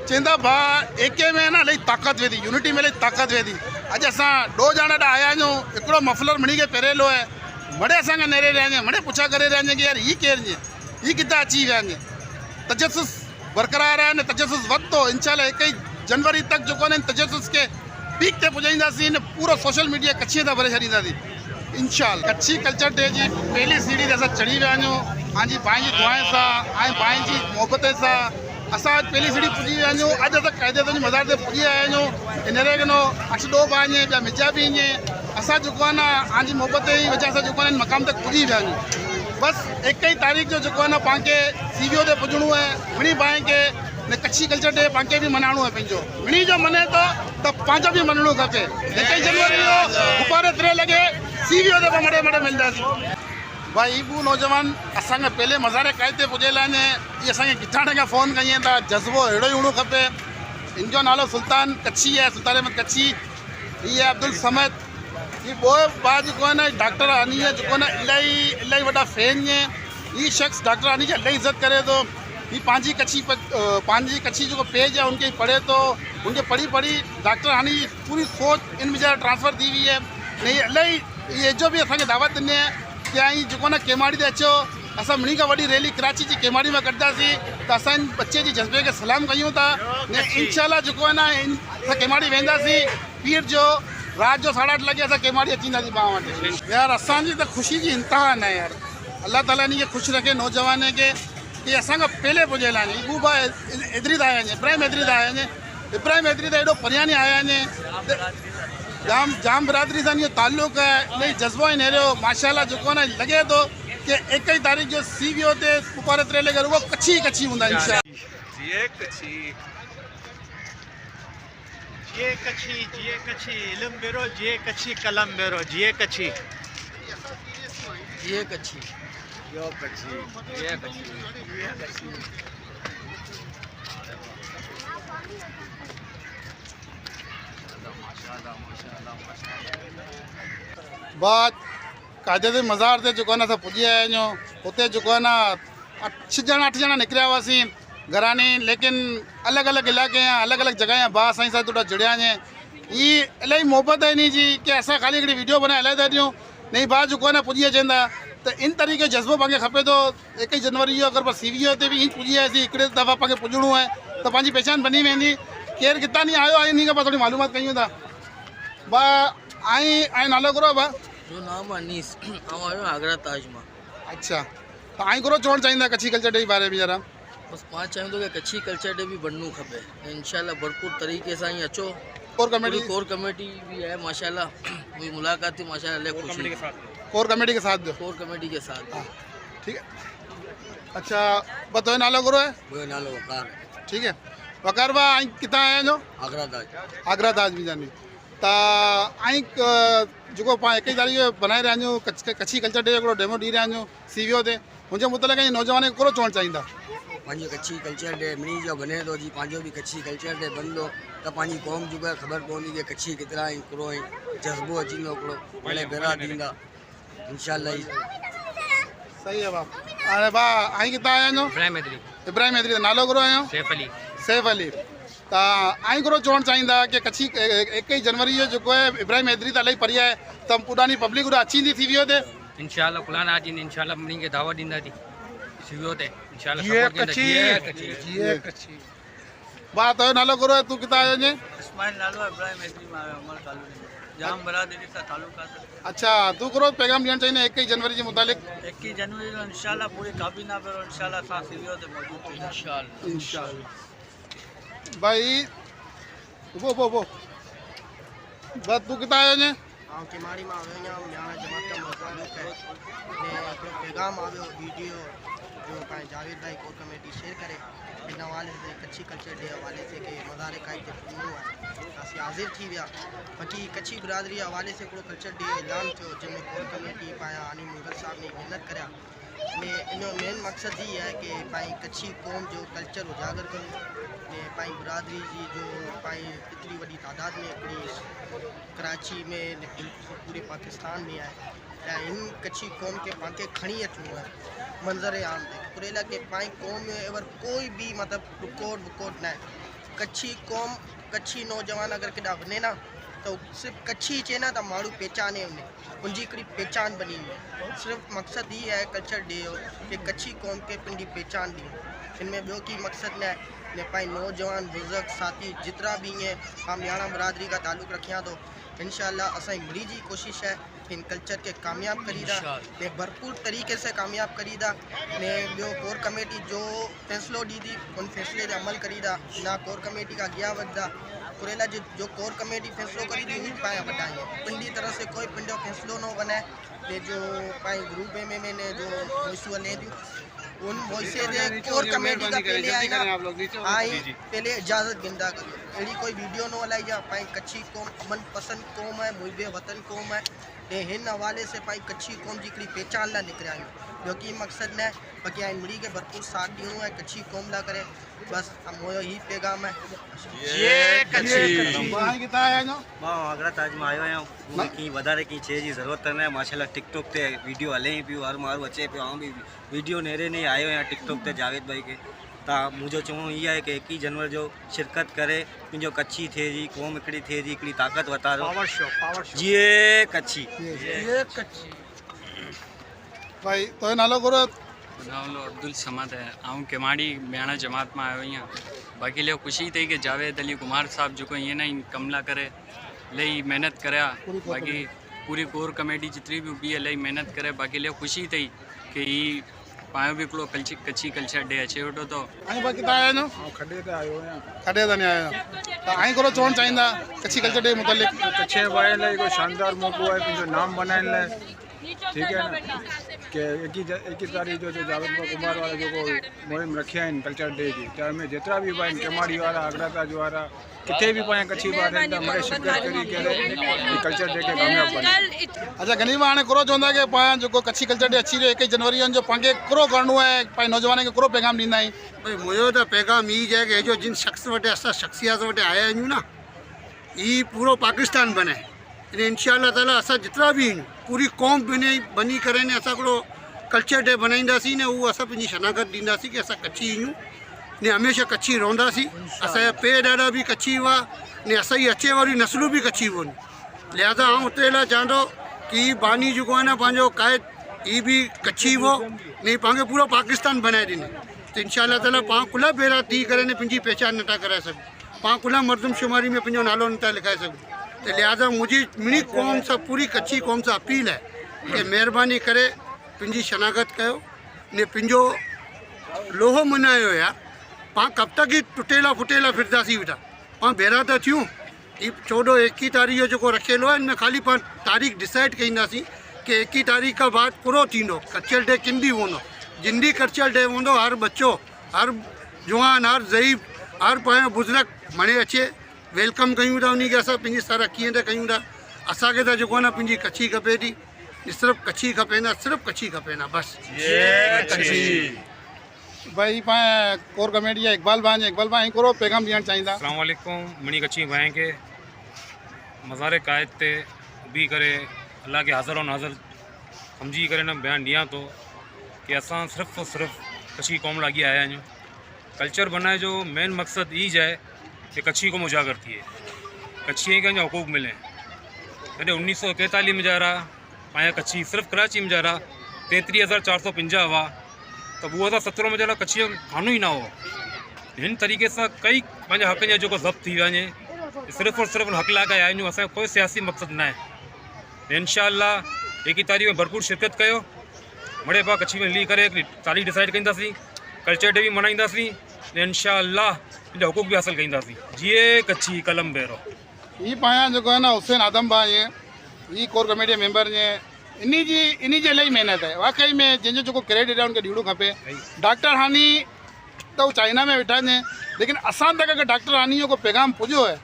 चेंदा भा एके में ना इलाही ताक़त वेंदी, यूनिटी में इलाही ताक़त वेंदी। अॼु असां 2 ॼणा आया आहियूं, हिकिड़ो मफलर मणी खे पहिरेलो आहे, मड़े असांखे नेरे रहिया आहिनि, मड़े पुछा करे रहिया आहिनि कि यार ही केरु आहिनि, ही किथां अची विया आहिनि। तजसुस बरक़रार आहे, तजसुस वधंदो इंशाअल्लाह। 21 जनवरी तक जेको आहे तजसुस खे पीक ते पुॼाईंदासीं, पूरो सोशल मीडिया कच्छीअ तां भरे छॾींदासीं इंशाअल्लाह। कच्छी कल्चर डे जी पहली सीढ़ी ते असां चढ़ी विया आहियूं, पंहिंजी भाई जी दुआएं सां ऐं भाई जी मोहबत सां असां पहली सीढ़ी पुॼी विया आहियूं। अॼु असां क़ाइदे तुंहिंजी मज़ार ते पुॼी आया आहियूं। हिनरे गिनो 8 भाउ ईअं ॿिया मिजा बि ईअं असां जेको आहे न पंहिंजी मोहबत जी वजह सां जेको आहे मक़ाम तक पुॼी विया आहियूं। बसि 21 तारीख़ जो जेको आहे न पाण खे सीवियो ते पुॼणो आहे। मिणी भाई खे ने कच्छी कल्चर डे पाण खे बि मल्हाइणो आहे पंहिंजो। मिणी जो मने थो त पंहिंजो बि मल्हाइणो खपे। 21 जनवरी जो दुपारे 3 लॻे सीवियो ते मड़े मड़े मिलंदासीं। भाई बू नौजवान असांखे पहले मज़ारे क़ाइद ते पुॼियल आहिनि। इहे असांखे गिठाणे खां फ़ोन कई था, जज़्बो अहिड़ो ई हुअणो खपे। इन जो नालो सुल्तान कच्छी आहे, सुल्तान अहमद कच्छी। हीअ अब्दुल समद, ये ॿियो भाउ जेको आहे न डॉक्टर हनी जेको आहे न इलाही वॾा फैन आहिनि। हीअ शख़्स डॉक्टर हनी जी इलाही इज़त करे थो। हीअ पंहिंजी कच्छी जेको पेज आहे उनखे पढ़े थो, उनखे पढ़ी डॉक्टर हनी जी पूरी सोच इन में ट्रांसफ़र थी वई आहे। ने इलाही ये जो बि असांखे दावत ॾिनी आहे कि आई जेको न केमाड़ी ते अचो, असां मिणी खां वॾी रैली कराची जी केमाड़ी में कढंदासीं त असांजे बच्चे जी जज़्बे खे सलाम कयूं था। ने इंशाअल्लाह जेको आहे न असां केमाड़ी वेंदासीं पीर जो राति जो 8:30 लॻे असां केमाड़ी अची वेंदासीं पाण वटि। यार असांजी त ख़ुशी जी इंतिहा न आहे यार। अल्लाह ताला इन खे ख़ुशि रखे नौजवान खे कि असांखां पहले पुॼियल आहिनि। इबू भाउ एदरीद आया आहिनि, इब्राहिम एदरीद आया आहिनि। इब्राहिम एदरीद एॾो परियां आया आहिनि। जाम बिरादरी सां इहो ताल्लुक़ आहे, इलाही जज़्बो आहे हिनजो माशाअल्लाह। जेको आहे न लॻे थो कि 21 तारीख़ जो सीवियो ते दुपारे 3 लॻे रुगो कच्छी हूंदा इंशाअल्लाह। जिए कच्छी इल्म बेरो, जिए कच्छी कलम बेरो, जिए कच्छी यो कच्छी जिए कच्छी। बात क़ाइदे ते मज़ार ते जेको आहे न असां पुॼी आया आहियूं। हुते जेको आहे न 8 ॼणा निकिरिया हुआसीं घरानी, लेकिन अलॻि अलॻि इलाइक़े या अलॻि अलॻि जॻह जा भाउ असां सां थोरा जुड़िया आहिनि। हीअ इलाही मोहबत आहे इन जी कि असां ख़ाली हिकिड़ी वीडियो बनाए हलाए था ॾियूं। नई भाउ जेको आहे न पुॼी अचनि था त इन तरीक़े जज़्बो पाण खे खपे थो। 21 जनवरी जो अगरि सीवियो ते बि ईअं पुॼी आयासीं, हिकिड़े दफ़ा पाण खे पुॼणो आहे त पंहिंजी पहचान बनी वेंदी। केरु किथां नहीं आयो आहे इन खां पाण थोरी मालूमात कयूं था। बा ऐं नालो करो बा? जो नाम अनीस, आयो आगरा ताज मां। अच्छा, त आई करो चवणु चाहींदा कच्छी कल्चर डे जे बारे में जरा? बस मां चाहींदो कि कच्छी कल्चर डे भी बनणो खपे। इंशाल्लाह भरपूर तरीक़े सां ही अचो। कोर कमेटी भी है माशाल्लाह। मुझे मुलाकात थी माशाल्लाह, खुशी के साथ कोर कमेटी के साथ दो। कोर कमेटी के साथ, ठीक है। अच्छा बताओ नालो करो है? वो नालो वकार। ठीक है वकार बा आई किथां आया जो? आगरा ताज भी जानी ता आई जो 21 तारीख़ जो बनाए रहिया आहियूं कच्छी कल्चर डे हिकिड़ो डेमो ॾेई रहिया आहियूं सीवियो ते। मुंहिंजे मुतलिक़ नौजवान खे कहिड़ो चवणु चाहींदा? पंहिंजो कच्छी कल्चर डे मिणी जो बने थो जी, पंहिंजो बि कच्छी कल्चर डे बनंदो त पंहिंजी क़ौम जो ख़बर पवंदी कि कच्छी केतिरा आहिनि, हिकिड़ो ऐं जज़्बो अची वेंदो, हिकिड़ो भले बेरा थींदा इंशाअल्लाह। सही है बाप। हाणे भाउ आई किथां आया आहियो? इब्राहिम एदरी। नालो कहिड़ो आहियो? सैफ अली। त आई कहिड़ो चवणु चाहींदा कि कच्छी 21 जनवरी जो जेको आहे इब्राहिम एदरी त इलाही परी आहे त पुरानी पब्लिक उॾा अची वेंदी सीवियो ते? इंशाअल्लाह कुलान आज इंशाअल्लाह मनी के दावत दींदा थी सीवियो ते इंशाअल्लाह। बा तो नालो करो है, तू किथां आयो जे? इस्माइल नालो इब्राहिम एदरी मां अमल तालु जाम बिरादरी सां तालुकात। अच्छा तू करो पैगाम ॾियणु चाहींदा 21 जनवरी जे मुतालिक़? 21 जनवरी जो इंशाअल्लाह पूरी काबीना पर इंशाअल्लाह सां सीवियो ते मौजूद थी इंशाअल्लाह। भाई वो बस तू किथां आयो जे? आउं केमाड़ी मां आयो आहियां, न्याणा जमात का तालुक है। ने हिकिड़ो पैगाम आयो वीडियो जो पाण जावेद भाई कोर कमेटी शेयर करे इन हवाले से कच्छी कल्चर डे हवाले से कि मज़ार क़ाइद ते पुॼणो आहे। असीं हाज़िर थी विया। बाक़ी कच्छी बिरादरी हवाले से हिकिड़ो कल्चर डे ऐलान थियो जंहिंमें कोर कमेटी पाया हानी मुगल साहब ने महिनत करिया। ने इन मेन मक़सदु ई आहे कि पंहिंजी कच्छी क़ौम जो कल्चर उजागर कयूं। ने पंहिंजी बिरादरी जी जो पंहिंजी एतिरी वॾी तादाद में हिकिड़ी कराची में पूरे पाकिस्तान में आहे त इन कच्छी क़ौम के पाण खे खणी अचणो आहे मंज़र आम ते पूरे लाइ कि पंहिंजी क़ौम में अगरि कोई भी मतलब रुकोट वुकोट न आहे। कच्छी कौम कच्छी नौजवान अगर केॾा वञे ना तो सिर्फ कच्छी चे ना तो माण्हू पहचाने उन्हें उनकी हिकिड़ी पहचान बनी हुई सिर्फ मकसद ही है कल्चर डे जो कि कच्छी कौम के पंहिंजी पहचान दी इनमें ॿियो की मकसद न ने पाई नौजवान बुज़ुर्ग साथी जितना भी ये हम याणा बरादरी का ताल्लुक़ रखिया तो इंशाअल्लाह असां मिली जी कोशिश है इन कल्चर के कामयाब करीदा ने भरपूर तरीके से कामयाब करीदा ने ॿियो कोर कमेटी जो फैसलो दी थी उन फैसले ते अमल करीदा ना कोर कमेटी का गया वधा कुरेला जो कोर कमेटी फैसलो करी थी उन पाया वधाई पिंडी तरह से कोई पिंडो फैसलो न बने ने जो पाई ग्रुप में ने जो वॉइस ले दी उन वॉइसे दे कोर कमेटी का पहले आई ना आई पहले इजाज़त गिंदा अड़ी कोई वीडियो न हलाई जा पाई कच्छी कौम अमन पसंद कौम है मुहिबे वतन कौम है ते हिन हवाले से पाई कच्छी कौम जी हिकिड़ी पहचान ला निकरिया आहियूं ॿियो की मकसद न बाक़ी आई मिड़ी के भरपूर साथ ॾियूं ऐं कच्छी कौम ला करे बस मोयो ही पैगाम है तव्हां किथां आया आहियो मां आगरा ताज में आयो आहियां मूंखे की वधारे की शइ जी ज़रूरत न आहे माशाल्लाह टिकटॉक ते वीडियो हले ई पियो हर माण्हू अचे पियो आउं बि वीडियो नेरे ने आयो आहियां टिकटॉक ते जावेद भाई के तव्हां मुंहिंजो चवणो इहा आहे कि 21 जनवरी जो शिरकत करे पंहिंजो कच्छी थिए जी क़ौम हिकिड़ी थिए जी हिकिड़ी ताक़त वतारो जीए कच्छी भाई तो नालो गुरु नालो अब्दुल समद है आऊं केमाड़ी म्याणा जमात में आयो यहाँ बाकी लियो खुशी थी कि जावेद अली कुमार साहब जो ये ना कमला करे लई मेहनत करा बाकी पूरी कोर कमेटी जितनी भी बी लई मेहनत करे बाकी लियो खुशी थी कि पायो भी हिकिड़ो कच्छी कल्चर डे अचे वेठो तो आई भाई किथां आया आहियो खॾे तां नहीं आया त आई करो चवणु चाहींदा कच्छी कल्चर डे मुतलिक़ कच्छे वारे लाइ हिकु शानदार मौक़ो आहे पंहिंजो नाम बनाइण लाइ ठीक है ना कि 21 तारीख़ जो जावेद कुमार वारा जो मुहिम रखी आहिनि कल्चर डे जी तंहिंमें जेतिरा भी आहिनि केमाड़ी वारा आगरा ताज वारा किथे भी पाए कच्छी वारा आहिनि त मरे शिरकत करी करे कल्चर डे खे कामयाब बने अच्छा गनीमा हाणे करो चवंदा कि पाण जेको कच्छी कल्चर डे अची रहियो 21 जनवरी जो पाण करो करणो आहे पाण नौजवान खे करो पैगाम ॾींदा आहियूं भाई मुझे तो पैगाम ही है कि जो जिन शख्स वटे असां शख्सियत वटे आया आहियूं ना ये पूरो पाकिस्तान बने इंशाअल्लाह ताला असां जितना भी पूरी कौम बनी करे ने असां हिकिड़ो कल्चर डे बनाईंदासीं ने उहो असां पंहिंजी शनाख़त ॾींदासीं कि असां कच्छी आहियूं ने हमेशह कच्छी रहंदासीं असांजा पेर ॾाढा भी कच्छी हुआ ने असांजी अचे वारी नस्लूं भी कच्छी हुअनि लिहाज़ा आउं उते लाइ चवंदो कि बानी जेको आहे न पंहिंजो क़ाइद ही भी कच्छी हुओ ने पाण पूरो पाकिस्तान बनाए ॾिनो त इंशाअल्लाह ताला पाण कुला भेरा थी करे ने पंहिंजी पहचान नथा कराए सघूं पाण कुला मर्दमशुमारी में पंहिंजो नालो नथा लिखाए सघूं तो लिहाज़ा मुझी मिनी कौम से पूरी कच्छी कौम से अपील है कि मेहरबानी करे पंहिंजी शनाख़त कयो ने पंहिंजो लोहो मनायो यार पाण कब तक ही टुटेला फुटेला फिरदासीं वेठा पाण भेरा तो थियूं ही 14-21 तारीख़ जो रखियलु आहे हिन खाली पाण तारीख़ डिसाइड कईंदासीं कि 21 तारीख़ खां बाद पूरो थींदो कल्चर डे किन ॾींहुं हूंदो जिन ॾींहुं कल्चर डे हूंदो हर बच्चो हर जवान हर ज़ईफ़ हर पाण बुज़ुर्ग मणे अचे वेलकम कयूं था उनखे असां पंहिंजी सर कीअं त कयूं था असांखे त जेको आहे न पंहिंजी कच्छी खपे थी सिर्फ़ु कच्छी खपे न सिर्फ़ु कच्छी खपे न बसि भाई पाण कोर कमेटी आहे इकबाल भाई करो पैगाम ॾियणु चाहींदा अस्सलाम वालेकुम मिनी कच्छी भाई के मज़ार क़ायद ते भी करे अल्लाह के हाज़िर और नाज़िर समझी करे न बयान ॾियां तो कि असां सिर्फ़ु और सिर्फ़ु कच्छी कौम लागी आया आहियूं कल्चर बनाए जो मेन मकसद ई है कि कच्छी को उजागर थिए कच्छी के हक़ूक़ मिले जॾहिं 1941 में जा रहा पाया कच्छी सिर्फ़ु कराची में जा रहा 33,450 हुआ तो 2017 में जरा कच्छी कानून ही ना हो इन तरीक़े से कई पंहिंजे हक़ जो जेको ज़ब्त थी वञे सिर्फ़ु और सिर्फ़ु हक़ लाइ आया आहियूं असांजो कोई सियासी मक़सदु न आहे इंशाअल्लाह 21 तारीख़ में भरपूर शिरकत कयो मड़े पा कच्छी में हली करे हिकिड़ी तारीख़ डिसाइड कंदासीं कल्चर डे भी मनाईंदासीं इंशाअल्लाह पंहिंजा हक़ूक़ भी हासिल कंदासीं जीए कच्छी कलम बेरो ही पाया जेको आहे न हुसैन आदम भाई ही कोर कमेटी मेंबर ने इन्ही जे लाइ महिनत आहे वाकई में जंहिंजो जेको क्रेडिट आहे उनखे ॾियणो खपे डॉक्टर हानी तो चाइना में वेठा आहिनि लेकिन असां तक अगर डॉक्टर हानी जो को पैगाम पुॼो है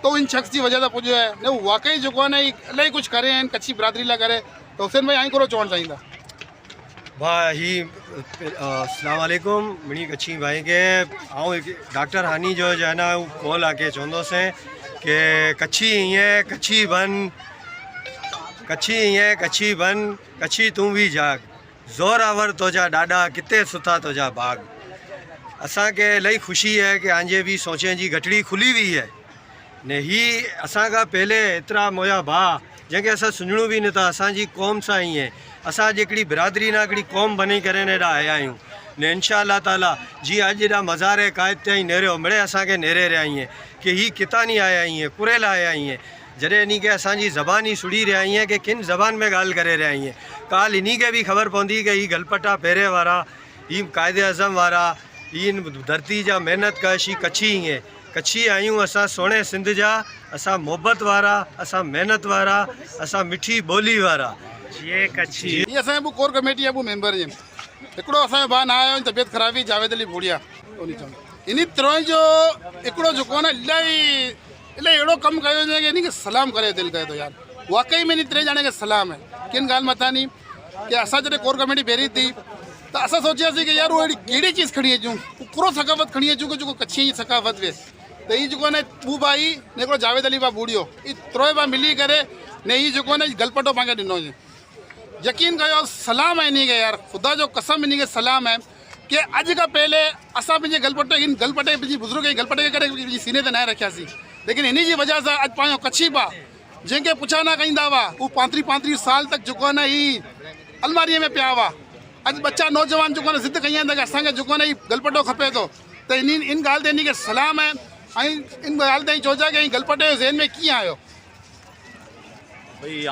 तो इन शख्स की वजह से पुॼो है न वो वाकई जेको आहे न इलाही कुझु करे आहिनि कच्छी बिरादरी लाइ करे तो हुसैन भाई आई करो चवणु चाहींदा भाई अस्सलाम वालेकुम मिनी कच्छी भाई के आऊं डॉक्टर हानी जो है ना कॉल आके चवंदोसीं कि कच्छी हीअं कच्छी बन कच्छी तूं भी जाग ज़ोरावर तुंहिंजा ॾाॾा किथे सुठा तुंहिंजा बाग असांखे इलाही ख़ुशी है कि आंजे भी सोचे जी गठड़ी खुली हुई है ने ही असांखा पहले एतिरा मोया भाउ जंहिंखे असां सुञणूं बि न था असांजी क़ौम सां ई आहे असां हिकिड़ी बिरादरी न हिकिड़ी क़ौम बनी करे हेॾा आया आहियूं ने इंशा अल्लाह ताला जीअं अॼु हेॾा मज़ार क़ाइद ताईं नेरियो मिड़े असांखे नेरे रहिया आहियूं कि ही कितानी आया आहियूं कुरेल आया आहियूं जॾहिं इन खे असांजी ज़बान ई सुड़ी रहिया आहियूं कि किन ज़बान में ॻाल्हि करे रहिया आहियूं काल इन खे बि ख़बर पवंदी कि ही गलपटा पहिरे वारा ही क़ाइदे अज़म वारा ही धरती जा महिनत कश ही कच्छी ईअं कच्छी आहियूं असां सोणे सिंध जा असां मोहबत वारा असां महिनत वारा असां मिठी ॿोली वारा ये असांजे कोर कमेटी आहे मेंबर आहिनि हिकिड़ो असांजो भाउ न आयो तबियत ख़राब हुई जावेद अली भूड़िया इन तरह जो हिकिड़ो जेको आहे न इलाही अहिड़ो कमु कयो कि इन खे सलाम करे दिलि करे थो यार वाकई में इन टे ॼणे खे सलाम है किन ॻाल्हि मथां नहीं कि असां जॾहिं कोर कमेटी पहिरीं थी त असां सोचियासीं कि यार उहो अहिड़ी कहिड़ी चीज़ खणी अचूं पूरो सकाफ़त खणी अचूं कि जेको कच्छी जी सकाफ़त वे त हीअ जेको आहे न ॿू भाई ने हिकिड़ो जावेद अली भाउ बूड़ियो ही त्रोए भाउ मिली करे ने हीअ जेको आहे न गलपटो पाण खे ॾिनो हुई यकीन कयो सलाम है इन खे यार ख़ुदा जो कसम इन खे सलाम है कि अॼु खां पहले असां पंहिंजे गलपटे पंहिंजी बुज़ुर्ग खे गलपटे खे करे पंहिंजी सीने ते न रखियासीं लेकिन इन जी वजह सां अॼु पंहिंजो कच्छी भाउ जंहिंखे पुछा न कंदा हुआ उहो 35 साल तक जेको आहे न ही अलमारीअ में पिया हुआ अॼु बच्चा नौजवान जेको आहे न ज़िद कई आहिनि कि असांखे जेको आहे न ही गलपटो खपे थो त इन ॻाल्हि ते इन खे सलाम है ऐं इन ॻाल्हि ताईं चोचा कि गलपटे जो ज़हन में कीअं आयो भई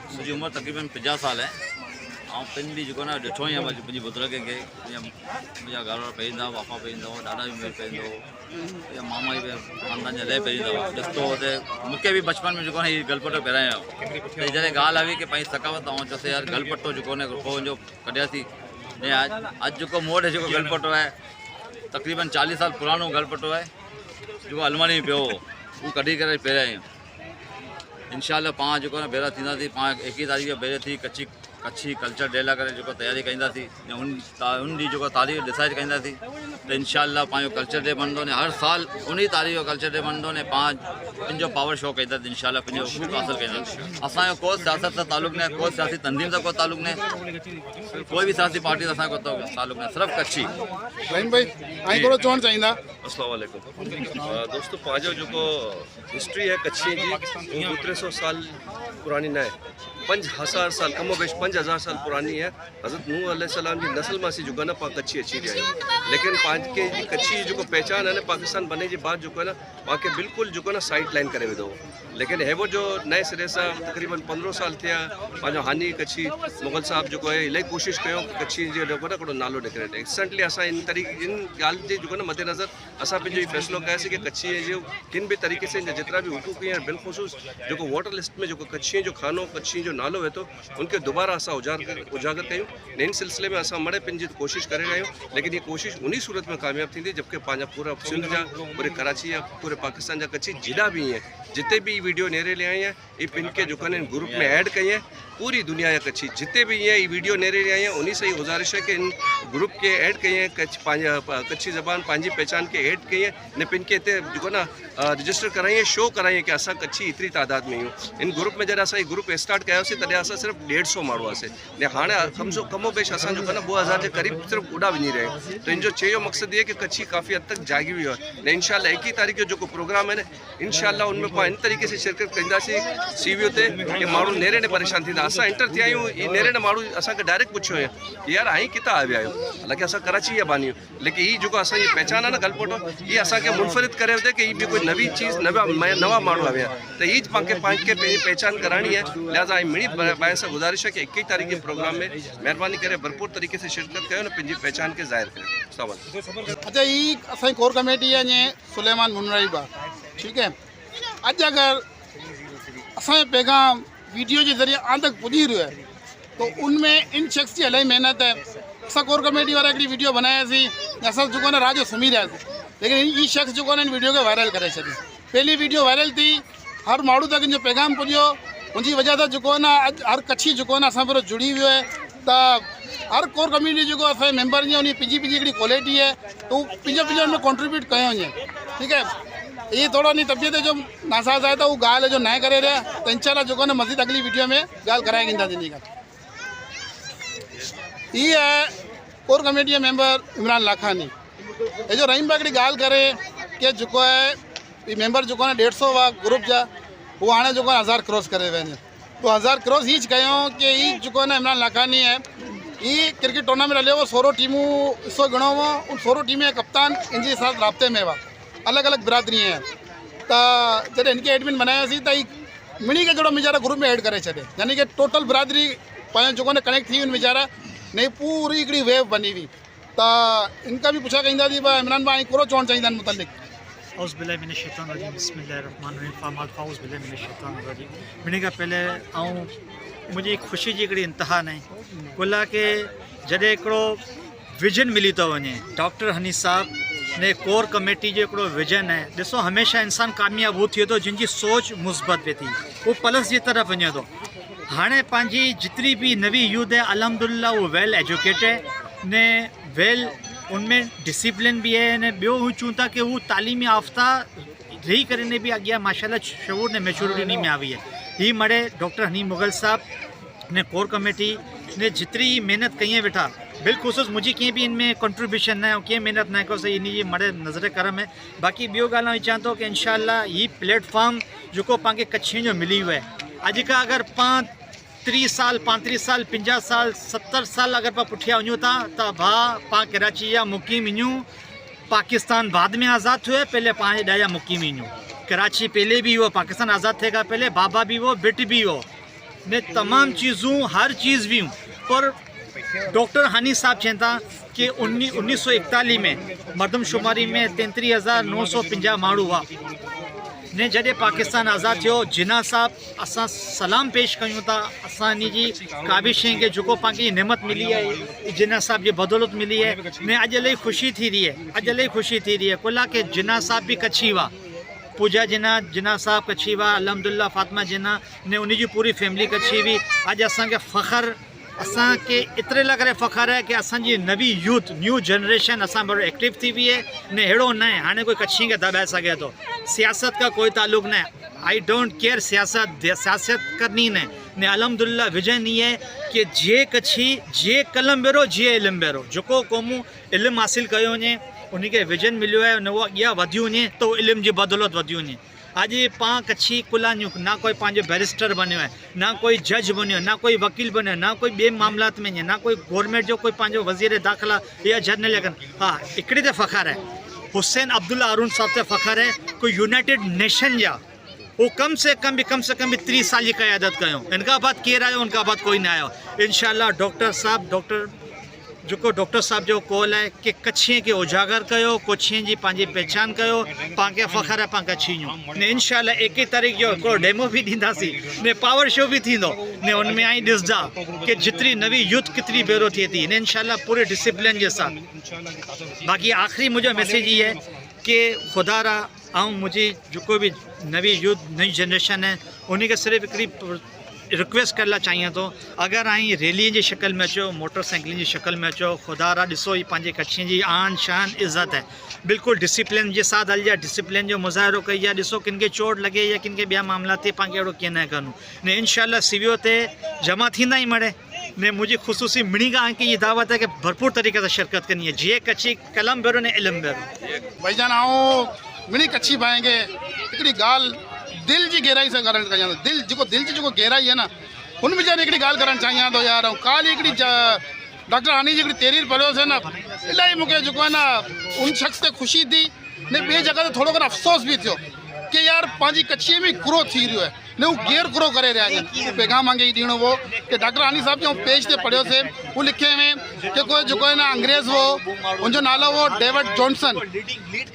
मुंहिंजी उमिरि तक़रीबन 50 साल है पिन भी जो ना ॾिठो ई आहे मुंहिंजी बुज़ुर्ग खे मुंहिंजा घर वारा पहिरींदा हुआ पापा पहिरींदा हुआ ॾाॾा बि मेर पहिरींदा हुआ या मामा बि ख़ानदान जा इलाही पहिरींदा हुआ ॾिसंदो हुओ मूंखे बि बचपन में जेको आहे हीअ गलपटो पहिरायो त जॾहिं ॻाल्हि आई कि पंहिंजी सकावत ऐं चयोसीं यार गलपटो जेको आहे पंहिंजो कढियासीं ऐं अॼु जेको मूं वटि जेको गलपटो आहे तक़रीबन 40 साल पुरानो गलपटो आहे जेको अलमारी में पियो हो उहो कढी करे पहिरियां आहियूं इंशाअल्लाह पाण जेको आहे न भेरा थींदासीं पाण 21 तारीख़ भेरे थी कच्छी कल्चर डे लाइ करे जेको तयारी कंदासीं उन ॾींहुं जेको तारीख़ डिसाइड कंदासीं त इंशाअल्लाह पंहिंजो कल्चर डे बनंदो ने हर साल उन तारीख़ जो कल्चर डे बनंदो ने पाण पंहिंजो पावर शो कंदासीं इंशाअल्लाह पंहिंजो हासिल कंदासीं असांजो को सियासत सां तालुक़ न को सियासी तंज़ीम सां को तालुक़ न कोई भी सियासी पार्टी सां असांजो को तालुक़ न सिर्फ़ु कच्छी रहीम भाई ऐं थोरो चवणु चाहींदा अस्सलाम वालेकुम दोस्तों पंहिंजो जेको हिस्ट्री है कच्छी जी 300 साल पुरानी न है 5000 साल कमो बेश 5000 साल पुरानी है हज़रत नूह अलैहिस्सलाम जी नस्ल में जो ना पाक कच्छी अची रही है लेकिन पाँच के कच्छी जो पहचान है ना पाकिस्तान बने के बाद जो है ना पाके बिल्कुल जो ना साइड लाइन करे विधो लेकिन है वो जो नए सिरे से तकरीबन 15 साल थे पाँचो हानी कच्छी मुगल साहब जो है इलाही कोशिश कयो कच्छी जो ना हिकिड़ो नालो निकिरे रिसेंटली असां इन ॻाल्हि जे जो मद्देनज़र असां पंहिंजो फ़ैसिलो कयासीं कि कच्छी जो किन भी तरीक़े से जितना भी हुकूकी हैं बिलख़ुसूस जो वोटर लिस्ट में जो कच्छी जो खानो कच्छी जो नालो वेठो उनके दोबारा असां उजागर कयूं इन सिलसिले में असां मड़े पंहिंजी कोशिश करे रहिया आहियूं लेकिन ये कोशिश उन्हीं सूरत में कामयाब थींदी जबकि पंहिंजा पूरा सिंध जा पूरे कराची या पूरे पाकिस्तान जा कच्छी जिला भी हैं जिते भी वीडियो नेरे ले आए हैं ये पिन के जो ग्रुप में ऐड कई है पूरी दुनिया या कच्छी जिते भी ये वीडियो नेरे ले आए हैं उन्हीं से ही गुजारिश है कि इन ग्रुप के ऐड कई हैं कच्छी ज़बान पंहिंजी पहचान के ऐड कई है ने पिन के जो ना रजिस्टर कराई है शो कराई है कि असां कच्छी एतिरी तादाद में आहियूं इन ग्रुप में जॾहिं असां ग्रुप स्टार्ट कयोसीं तॾहिं असां सिर्फ़ु 150 माण्हू हुआसीं ने हाणे कमो बेश असां जो 2000 के करीब सिर्फ़ु उड़ा वञी रहे तो इन जो चयो मक़सद ये कि कच्छी काफ़ी हद तक जागी हुई है ने इंशाअल्लाह 21 तारीख़ जो प्रोग्राम है न इंशाअल्लाह उनमें पाण इन तरीक़े से शिरकत कंदासीं सीवियो ते कि माण्हू नेरे ने परेशान थींदा असां इंटर थिया आहियूं ये नेरे ने माण्हू असांखे डायरेक्ट पुछियो है कि यार आई किथां आया आहियो हालांकि असां कराची जा बानी लेकिन ये जो असांजी पहचान है न गलपोटो ये असांखे मुनफरिद करे थे कि ये कोई नवी चीज़ नवा माण्हू आया तो ये पंहिंजी पहचान करानी है लिहाजा मिणी भाई से गुजारिश है कि 21 तारीख़ के प्रोग्राम में मेहरबानी करे भरपूर तरीके से शिरकत कयो न पंहिंजी पहचान के ज़ाहिर कयो अच्छा ये असांजी कोर कमेटी है जीअं सुलेमान मुनराई बा ठीक है अॼु अगर असांजो पैगाम वीडियो के ज़रिए आन तक पुॼी रहियो है तो उनमें इन शख्स की इलाही महिनत है असां कोर कमेटी वारा हिकिड़ी वीडियो बनायासीं असां जेको न रात जो सुम्ही रहियासीं लेकिन ये शख्स जो इन वीडियो के वायरल करे छॾी पहली वीडियो वायरल थी हर माण्हू तक इन पैगाम पुॼो उनकी वजह से जो न हर कच्छी जो न असां पूरो जुड़ी वियो है तो हर कोर कम्युनिटी जो असांजे मेंबर जी उन पंहिंजी हिकिड़ी क्वालिटी है तो पंहिंजो उनमें कॉन्ट्रीब्यूट कयो वञे ठीक है ये थोड़ा नहीं तबियत जो नासाज़ है तो वो गाल जो न करे रहे तो इंशाल्लाह जो न मज़ीद अगली वीडियो में गाल कराए ईंदासीं ये है core committee member Imran Lakhani ये जो रहीम भाई हिकिड़ी ॻाल्हि करे कि जेको आहे ही मेंबर जेको आहे 150 हुआ ग्रुप जा वो हाणे जेको आहे 1000 क्रॉस करे वञे तो 1000 क्रॉस हीच कयूं कि ही जेको आहे न इमरान लाखानी है ही क्रिकेट टूर्नामेंट हलियो हुओ 16 टीमूं हिसो ॻणो हुओ उन 16 टीम जा कप्तान इनजे साथ राब्ते में हुआ अलॻि अलॻि बिरादरी है त जॾहिं हिनखे एडमिन बनायासीं त ही मिणी के जहिड़ो वीचारा ग्रुप में ऐड करे छॾे यानी कि टोटल बिरादरी पंहिंजो जेको न कनेक्ट थी वञ वीचारा ने पूरी हिकिड़ी वेव बनी हुई त इनका भी पुछा कईंदासीं भाई इमरान भाई कहिड़ो चवणु चाहींदा आहिनि मुतलिक़ मिनी खां पहले ऐं मुंहिंजी ख़ुशी जी हिकिड़ी इंतिहा न कुल के जॾहिं हिकिड़ो विजन मिली थो वञे डॉक्टर हनी साहब ने कोर कमेटी जो हिकिड़ो विजन है ॾिसो हमेशह इंसान कामयाब वो थिए थो जिनकी सोच मुस्बत पे थी वो प्लस जी तरफ़ वञे थो हाणे पंहिंजी जितनी भी नवी यूथ है अल्हम्दुलिल्लाह वो वेल एजुकेटेड ने वेल उनमें डिसिप्लिन भी है ने ॿियो हू चूं था कि वो तालीमी याफ्ता रही करे ने भी अॻियां माशाल्लाह शऊर ने मेच्योरिटी में आई है ही मड़े डॉक्टर हनी मुग़ल साहब ने कोर कमेटी ने जितनी मेहनत कई है वेठा बिलख़ुसूस मुझी कें भी इनमें कंट्रीब्यूशन न है कें मेहनत न कयो सही इन जी मड़े नज़र करम है बाक़ी ॿियो ॻाल्हि चाहियां थो कि इंशाअल्लाह ही प्लेटफॉर्म जो पाण कच्छियुनि जो मिली वियो है अॼु खां अगर 30 साल 35 साल 50 साल 70 साल अगर पाण पुठियां वञूं था त भाउ पाण कराची जा मुक़ीम आहियूं पाकिस्तान बाद में आज़ाद हुए पहले पाण ॾाढा मुक़ीम आहियूं कराची पहले भी हुआ पाकिस्तान आज़ाद थे पहले बाबा भी हो बिट भी हो ने तमाम चीज़ों हर चीज़ भी पर डॉक्टर हनी साहब चवंदा कि 1941 में मरदमशुमारी में 33,950 माण्हू हुआ ने जॾहिं पाकिस्तान आज़ाद थियो जिन्ना साहब असां सलाम पेश कयूं था असां इन जी का भी शइ खे जेको पाण खे नेमत मिली है जिन्ना साहब जी बदौलत मिली है ने अॼु इलाही ख़ुशी थी रही है अॼु इलाही ख़ुशी थी रही है कुल के जिन्ना साहब भी कच्छी हुआ पूजा जिन्ना साहब कच्छी हुआ अल्हम्दुलिल्लाह फातिमा जिन्ना ने उनकी पूरी फैमिली कच्छी हुई अॼु असांखे फ़ख्र असांखे एतिरे लाइ करे फ़ख्र है कि असांजी नवी यूथ न्यू जनरेशन असां बड़ो एक्टिव थी हुई है ने अहिड़ो न है हाणे कोई कच्छी खे दबाए सघे थो सियासत का कोई ताल्लुक़ न है आई डोंट केयर सियासत करनी ने अल्हम्दुलिल्लाह विजन ये है कि जे कच्छी जे कलम बेरो जे इल्म बेरो जेको क़ौमूं इल्मु हासिल कयो वञे उनके विजन मिलियो है न वो अॻियां वधी वञे त उहो इल्म जी बदौलत वधी वञे अॼु पाण कच्छी कुलानियूं ना कोई पंहिंजो बैरिस्टर बनियो है ना कोई जज बनियो ना कोई वकील बनियो ना कोई ॿिए मामलात में ना कोई गवर्नमेंट जो कोई पंहिंजो वज़ीर दाख़िला या जनरल हाँ हिकिड़ी ते फ़ख्र है हुसैन अब्दुल्ला अरुण साहब ते फ़ख्र है कोई यूनाइटेड नेशन जा वो कम से कम भी 30 साल की क़यादत कयो इनका बाद केर आयो उनका बाद कोई ना आयो इंशाअल्लाह डॉक्टर साहब जो कॉल है कि कच्छियों के उजागर कयो कच्छियों की पंहिंजी पहचान कयो पाण खे फ़ख्र है पाण कच्छियूं ने इंशाअल्लाह 21 तारीख़ जो हिकिड़ो डेमो भी ॾींदासीं ने पावर शो भी थींदो ने उनमें आई ॾिसंदा कि जितनी नवी यूथ कितनी बेरो थिए थी ने इंशाअल्लाह पूरे डिसिप्लिन के साथ बाक़ी आखिरी मुझे मैसेज ये है कि खुदा रा ऐं मुझी जो भी नवी यूथ नई जनरेशन है उन्हीं सिर्फ़ हिकिड़ी रिक्वेस्ट करना चाहिए तो अगर आई रैली की शक्ल में अचो मोटरसाइकिल की शक्ल में अचो खुदा रा ॾिसो ही पंहिंजे कच्छी की आन शान इज़्ज़त है बिल्कुल डिसिप्लिन के साथ हल जा डिसिप्लिन जो मुज़ाहिरो कई जा ॾिसो किन के चोट लगे या किन के ॿिया मामला थे पाण खे अहिड़ो कीअं न करूं ने इंशाअल्लाह सीवियो ते जमा थींदा ही मड़े ने मुझे खुसूसी मिणी का की ये दावत है कि भरपूर तरीके से शिरकत करनी है जे कच्छी कलम बेरो ने इल्म बेरो भाईजान आओ मिणी कच्छी पाएंगे हिकिड़ी ॻाल्हि दिल की गहराई से करण चाहिए दिल की गहराई है ना उन वीचारे हिकिड़ी ॻाल्हि करण चाहियां थो यार काली हिकिड़ी डॉक्टर हानी जी हिकिड़ी तहरीर पढ़ियोसीं न इलाही मूंखे जेको आहे न उन शख़्स ते ख़ुशी थी ने ॿिए जगह ते थोरो घणो अफ़सोस भी थियो कि यार पंहिंजी कच्छीअ में ग्रो थी रहियो है ने वो गैर ग्रो करे रहा है पैगाम मांगे ॾियणो वो कि डॉक्टर हानी साहब जो पेज ते पढ़ियोसीं वो लिखे में कि कोई जो है ना अंग्रेज़ हो उनजो नालो हो डेविड जॉनसन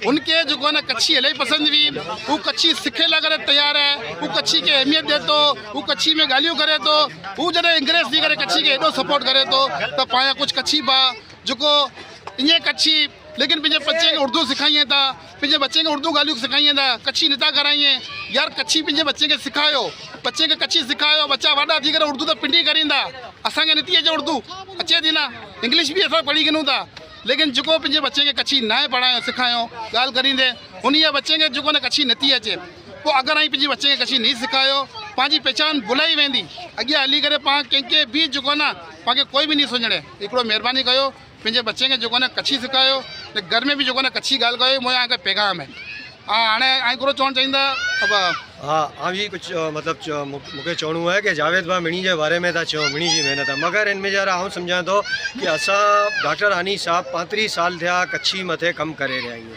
उनके जो है ना कच्छी इलाही पसंद हुई वो कच्छी सिखे लाइ करे तैयार है वो कच्छी के अहमियत दे तो वो कच्छी में ॻाल्हियूं करे तो वो जॾहिं अंग्रेज़ थी करे कच्छी के एॾो सपोर्ट करे तो त पाया कुछ कच्छी बा जो ईअं कच्छी लेकिन पंहिंजे बच्चे के उर्दू सिखाइए था पंहिंजे बच्चे के उर्दू ॻाल्हियूं सिखाइए था कच्छी नथा कराइए यार कच्छी पंहिंजे बच्चे के सिखायो बच्चे के कच्छी सिखायो बच्चा वॾा थी करे उर्दू तो पिंडी करींदा असांखे नथी अचे उर्दू अचे थी ना इंग्लिश भी असां पढ़ी गिनूं था लेकिन जो पंहिंजे बच्चे के कच्छी न पढ़ायो सिखायो ॻाल्हि करींदे उन बच्चे के जो न कच्छी नथी अचे पोइ अगरि आई पंहिंजे बच्चे के कच्छी नहीं सिखायो पंहिंजी पहचान भुलाइ वेंदी अॻियां हली करे पाण कंहिंखे बि जो न पाण खे कोई भी नहीं सुञाणे हिकिड़ो महिरबानी कयो पंहिंजे बच्चे के जो न कच्छी सिखायो ते घर में भी जो कच्छी ॻाल्हि कयो मुंहिंजा पैगाम है हाणे हिकिड़ो चवणु चाहींदा अब हाँ अभी कुछ मतलब मूंखे चवणो है कि जावेद भाउ मिणी के बारे में था चो मिणी जी मेहनत है मगर इनमें जरा आऊँ सम्झां तो कि असां डॉक्टर हानी साहब 35 साल थिया कच्छी मथे कम करे रहिया आहियूं।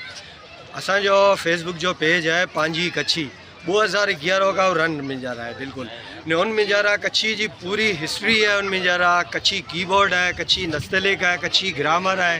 असांजो फेसबुक जो पेज है पंहिंजी कच्छी 2011 का रन में जा रहा है बिल्कुल ने उनमें जा रहा कच्छी जी पूरी हिस्ट्री है उनमें जा रहा कच्छी कीबोर्ड है कच्छी नस्तलिक है कच्छी ग्रामर है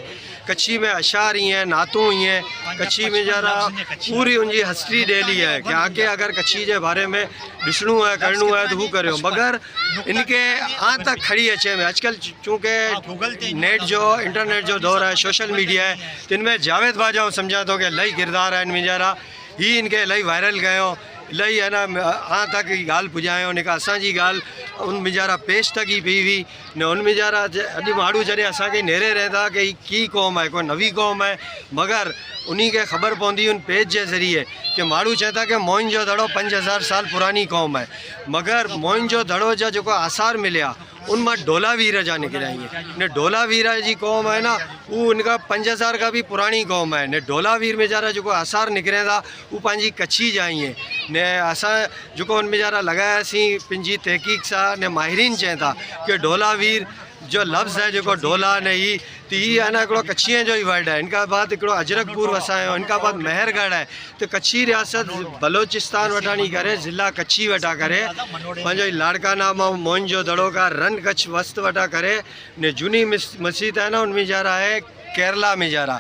कच्छी में अशार ही हैं नातूं ही हैं कच्छी में जा रहा पूरी उनकी हिस्ट्री डेली है कि आगे अगर कच्छी के बारे में ॾिसणो है करणो है तो हू करियो मगर इनके आ तक खड़ी अचे में आजकल चूँकि नेट जो इंटरनेट जो दौर है सोशल मीडिया है तो इनमें जावेद भाउ जो सम्झा तो कि इलाही किरदार है इनमें जा रहा ही इनके इलाही वायरल कयो इलाही है ना आ तक ॻाल्हि पुॼायो उनखां असांजी ॻाल्हि उन वीचारा पेश तक ही पी हुई ने उन वीचारा अॼु माण्हू जॾहिं असांखे नेरे रहंदा कि की क़ौम है कोई नवी क़ौम है मगर उन्हीं के ख़बर पवंदी उन पेज के ज़रिए कि माण्हू चवनि था कि मोइन जो दड़ो 5000 साल पुरानी क़ौम है मगर मोइन जो दड़ो जा जो आसार मिलिया उन मां ढोलावीर जा निकिरिया आहिनि ने ढोलावीर जी क़ौम है ना वो उनका 5000 का भी पुरानी क़ौम है ने ढोलावीर में जरा जो आसार निकिरे था वो पंहिंजी कच्छी जा ही ने असां जो उन में जरा लगायासीं पंहिंजी तहक़ीक़ सां ने माहिरीन चवनि था कि ढोलावीर जो लफ्ज़ है जो ढोला ने ही तो ये है ना हिकिड़ो कच्छीअ जो ही वर्ड है इनका बाद हिकिड़ो अजरकपुर वसायो इनका बाद मेहरगढ़ है तो कच्छी रियासत बलोचिस्तान वटानी करे ज़िला कच्छी वटा करे पंहिंजो लाड़का नाम मोइन जो दड़ो का रन कच्छ वस्त वटा करे ने जूनी मस्जिद है ना उनमें जा रहा है केरला में जा रहा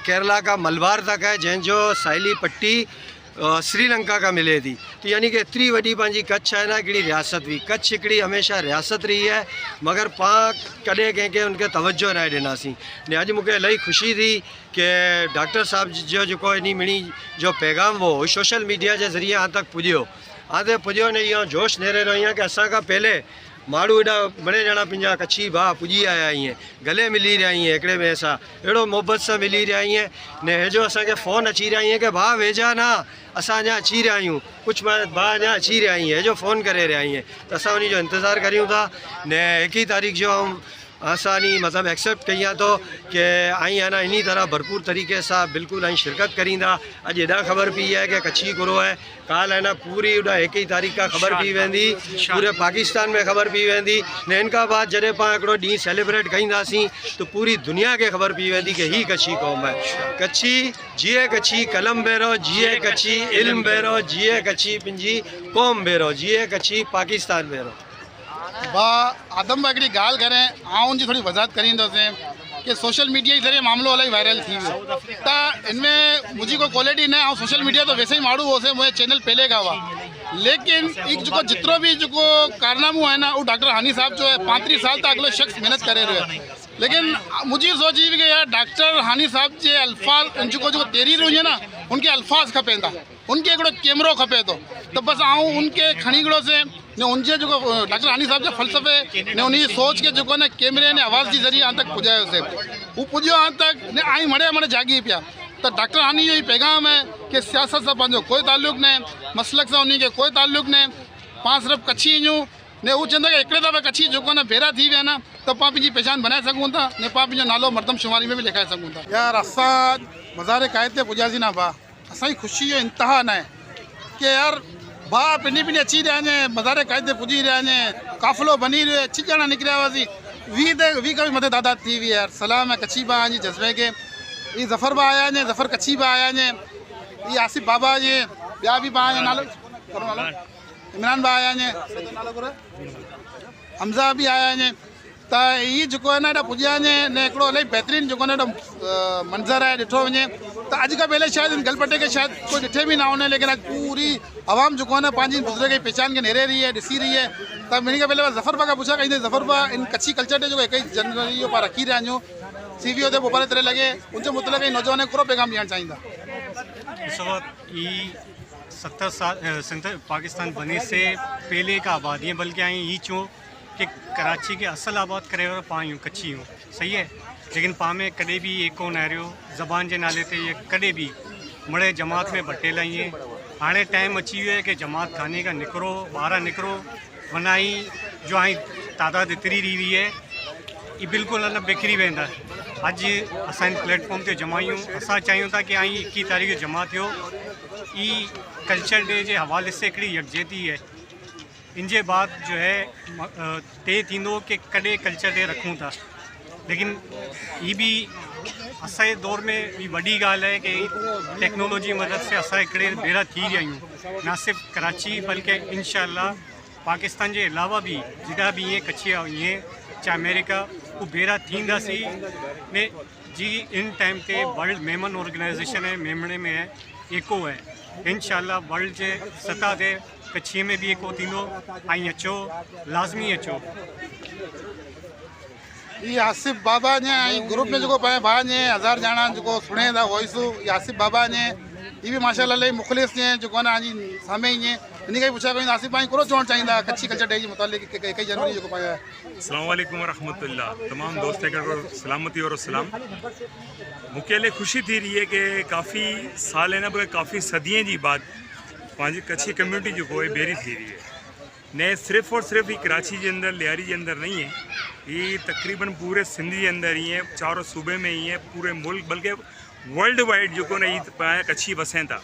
केरला का मलबार तक है जंहिंजो साहिली पट्टी श्रीलंका का मिले थी तो यानी कि एतरी वही पंहिंजी कच्छ है ना हिकिड़ी रियासत हुई कच्छ हिकिड़ी हमेशा रियासत रही है मगर पाण कॾहिं कंहिंखे उनखे तवज्जो न ॾिनासीं ने अॼु मूंखे इलाही ख़ुशी थी कि डॉक्टर साहब जो जेको इन मिणी जो पैगाम हो सोशल मीडिया के ज़रिए हाणे तक पुॼियो ने इहो जोश नेरे रही है कि असां खां पहले माण्हू एॾा बड़े ॼणा पंहिंजा कच्छी भाउ पुॼी आया आहिनि गले मिली रहिया आहिनि हिकिड़े ॿिए सां अहिड़ो मोहबत सां मिली रहिया आहिनि ने हेजो असांखे फ़ोन अची रहिया आहिनि कि भाउ वेझा ना असां अञा अची रहिया आहियूं कुझु भाउ अञा अची रहिया आहिनि हेजो फ़ोन करे रहिया आहिनि त असां उन जो इंतज़ारु करियूं था ने 21 तारीख़ जो असानी मतलब एक्सेप्ट कई तो कि आई है ना इन्हीं तरह भरपूर तरीके से बिल्कुल आई शिरकत करींदा अज एॾा ख़बर पी है कि कच्छी गुरो है काल है ना पूरी 21 तारीख़ का ख़बर पी वेंदी पूरे पाकिस्तान में ख़बर पी वेंदी ने इनका बाद जॾहिं पाण हिकिड़ो ॾींहुं सेलिब्रेट कईंदासीं तो पूरी दुनिया के ख़बर पी वेंदी कि ही कच्छी क़ौम है कच्छी जिए कच्छी कलम बेरो जिए कच्छी इल्म बेरो जिए कच्छी पंहिंजी क़ौम बेरो जिए कच्छी पाकिस्तान बेरो आदम हिकिड़ी ॻाल्हि करें आउं उनजी थोड़ी वज़ाहत करींदुसि कि सोशल मीडिया के ज़रिए मामलो इलाही वायरल थी वियो त इनमें मुझी कोई क्वालिटी न ऐं सोशल मीडिया तो वैसे ही माण्हू होसे मुझे चैनल पहले का हुआ लेकिन एक जो जितरो भी जो कारनामो है ना वो डॉक्टर हानी साहब जो है 35 साल तक अगलो शख्स मेहनत करे रहे है लेकिन मुझी सोच ही कि यार डॉक्टर हानी साहब के अल्फाज जो तहरीर हुई है ना उनके अल्फाज खपे था उनके एक कैमरो खपे तो बस आऊँ उनके खणीगड़ो से ने उनके जो डॉक्टर हानी साहब के फ़लसफ़े ने उन सोच के जो ने कैमरे ने आवाज़ के ज़रिए यहाँ तक पुजायो से वो पुजो यहाँ तक ने आई मड़े मड़े जागी पिया तो डॉक्टर हानी जो ही पैगाम है कि सियासत से पंहिंजो कोई ताल्लुक़ न मसलक से उन्हीं के कोई ताल्लुक़ न पाण सिर्फ़ु कच्छी आहियूं ने वो चवंदा कि हिकिड़े दफ़े कच्छी जो न भेरा थी विया न तो पाण पंहिंजी पहचान बनाए सघूं था ने पाण पंहिंजो नालो मर्दमशुमारी में भी लिखाए सघूं था यार असां मज़ार कायद ते पुॼासीं न भाउ असांजी ख़ुशी जो इंतहा न आहे कि यार भाउ पिनी पिनी अची रहिया आहिनि मज़ार कायद ते पुॼी रहिया आहिनि काफ़िलो बनी रहियो 6 ॼणा निकिरिया हुआसीं 20 खां बि मथे तादाद थी हुई यार सलाम है कच्छी भाउ जी जज़्बे के ये ज़फ़र भाउ आया आहिनि ज़फ़र कच्छी भाउ आया आहिनि ये आसिफ बाबा जी ॿिया बि भाउ आहिनि नालो इमरान भाउ आया आहिनि नालो हमज़ा भी आया आहिनि त ये जो है ना एॾा पुॼिया आहिनि ने हिकिड़ो इलाही बहितरीनु जो है मंज़र है ॾिठो वञे तो अॼु खां पहले शायद इन गलपटे के शायद कोई ॾिठे भी ना होने लेकिन आज पूरी आवाम जो है ना पंहिंजी बुजुर्ग की पहचान के नेरे रही है ॾिसी रही है तो मेरी का पहले ज़फ़र भाउ का पूछा कहीं ज़फ़र भाउ इन कच्छी कल्चर डे जो 21 जनवरी जो पाण रखी रहिया आहियूं CVO ते बोपारे तरह लगे उनसे मुतलक नौजवान को पैगाम ॾियणु चाहींदा इस वक्त ये 70 साल पाकिस्तान बने से पहले का आबादी है बल्कि आई ये चूँ कि कराची के असल आबाद करे पायूं कच्छी हूँ सही है लेकिन पा में कॾहिं भी एको नारियो ज़बान के नाले ते ये कॾहिं भी मड़े जमात में बटेल आइए हाणे टाइम अची वियो है कि जमात खाने का निकिरो ॿार निकिरो वनाई जो आई तादाद एतिरी रही हुई है ये बिल्कुल न बिखरी वेंदा अॼु असां प्लेटफॉर्म ते जमा आहियूं। असां चाहियूं था कि 21 तारीख़ जमा थियो। ई कल्चर डे जे हवाले से हिकिड़ी यकजहती है। इनजे बाद जो है तय थींदो कि कॾहिं कल्चर डे रखूं था, लेकिन ये भी असांजे दौर में भी वॾी ॻाल्हि आहे कि टेक्नोलॉजी जी मदद से असां हिकिड़े भेरा थी रहिया आहियूं, न सिर्फ़ु कराची बल्कि इंशाअल्लाह पाकिस्तान जे अलावा भी जिता भी ईअं कच्छी ईअं चाहे अमेरिका वो भेरा थींदासीं ने जी। इन टाइम ते वर्ल्ड मेमन ऑर्गेनाइजेशन है, मेमणे में है, एको है। इंशाअल्लाह वर्ल्ड जे सतह ते कच्छी में भी एको थींदो। ऐं अचो, लाज़मी अचो। ये आसिफ बाबा ने ग्रुप में जो पाए भाई ने 1000 ॼणा जो सुने था वॉइस, ये आसिफ बाबा ने ये भी माशाल्लाह इलाही मुख़लिस ने जो ना आज सामे ही इन के पूछा कहीं आसिफ भाई करो चवण चाहिए कच्छी कल्चर डे के मुतालिक 21 जनवरी जो पाया। अस्सलाम वालेकुम व रहमतुल्लाह। तमाम दोस्तों को सलामती और सलाम। मूंखे इलाही ख़ुशी थी रही है कि काफ़ी साल है ना, काफ़ी सदियों की बाद पंहिंजी कच्छी कम्युनिटी जो है बेरी थी रही है। ने सिर्फ़ और सिर्फ ही कराची के अंदर, लियारी के अंदर नहीं है, ये तकरीबन पूरे सिंध के अंदर ही है, चारों सूबे में ही है, पूरे मुल्क बल्कि वर्ल्ड वाइड जो ना ये पाया कच्छी बसें था।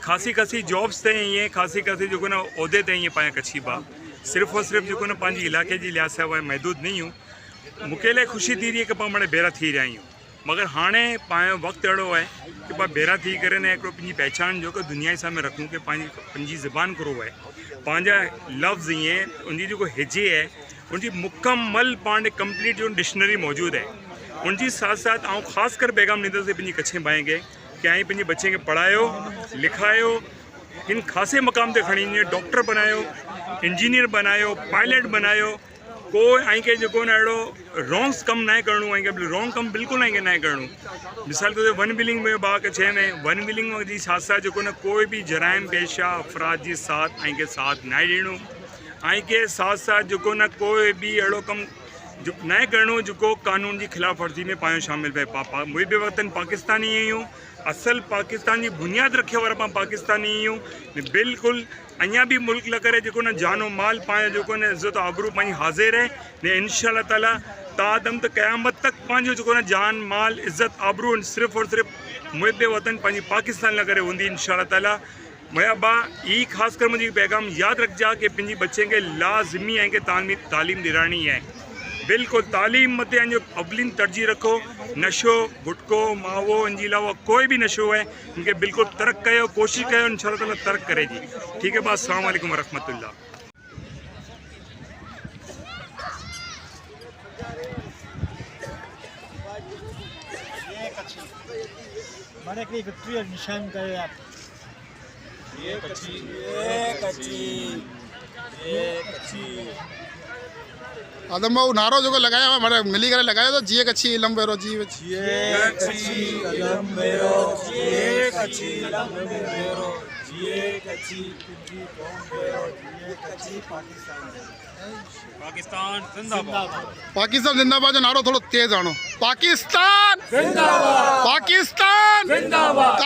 खासी खासी जॉब्स ते ही है, खासी खासी जो ना उहदे ते ही पाया कच्छी बा। सिर्फ़ और सिर्फ जो ना पंहिंजे इलाके जी लिहाज से वह महदूद नहीं हूँ। मूंखे इलाही ख़ुशी थी रही है कि पाण बड़े बेरा थी रहिया आहियूं, मगर हाणे पाण वक़्तु अहिड़ो आहे कि पाण बेरा थी करे ने हिकिड़ो पंहिंजी पहचान जो दुनिया जे सामने रखूं कि पंहिंजी ज़बान करो आहे, पंहिंजा लफ़्ज़ ईअं उनजी जेको हिजे है उनकी मुकम्मल पाण कंप्लीट जो डिक्शनरी मौजूद है। उनकी साथ साथ आउं ख़ास कर पैगाम ॾींदुसि पंहिंजी कच्छे भाई खे कि आई पंहिंजे बच्चे के पढ़ायो लिखायो, इन खासे मक़ाम ते खणी वञे, डॉक्टर बनायो, इंजीनियर बनायो, पायलट बनायो। कोई आई के जो ना अड़ो रॉन्ग्स कम ना करूँ, आई के रॉन्ग कम बिल्कुल आई के ना करूँ। मिसाल के वन बिलिंग में बा के छे में वन बिलिंग जी साथ साथ जो ना कोई भी जराइम पेशा अफराद जी साथ आई के साथ ना ॾियणो, आई के साथ साथ जो ना कोई भी अड़ो कम जो न करणो जो कानून की खिलाफ वर्जी में पायो शामिल पे। पापा मुझे वतन पाकिस्तानी आहियूं, असल पाकिस्तान की बुनियाद रखे वाला पाण पाकिस्तानी आहियूं। बिल्कुल अञा भी मुल्क ल करे जो ना जानो माल पाए जो ना इज़्ज़त आबरू पाई हाज़िर है ने इंशाअल्लाह ताला तादम त क़यामत तक पांजो जो ना जान माल इज़्ज़त आबरू सिर्फ़ और सिर्फ मुझे वतन पाई पाकिस्तान ल करे होंदी इंशाअल्लाह ताला। मुहबा ई खास कर मुझे पैगाम याद रखजा कि पंहिंजी बच्चे के लाज़मी है कि तालीम दिरानी है। बिल्कुल तालीम मत जो अवलिन तरजीह रखो। नशो गुटको मावो इनके अलावा कोई भी नशो है इनके बिल्कुल तर्क कयो, कोशिश कयो, इंशाअल्लाह ताला तर्क करे जी। ठीक है, बस अस्सलाम वालेकुम रहमतुल्लाह। बड़े की विक्ट्री और निशान करे आप। ये कच्ची, ये कच्ची, ये कच्ची। आदम बाबू नारो जो लगाया हुआ हमारे मिली करे लगाया तो जिए कच्छी इलम बेरो जी जिए कच्छी इलम बेरो, जिए कच्छी इलम बेरो, जिए कच्छी कुंजी कौम बेरो, जिए कच्छी पाकिस्तान जिंदाबाद। पाकिस्तान जिंदाबाद जो नारो थोड़ा तेज आनो। पाकिस्तान जिंदाबाद, पाकिस्तान जिंदाबाद।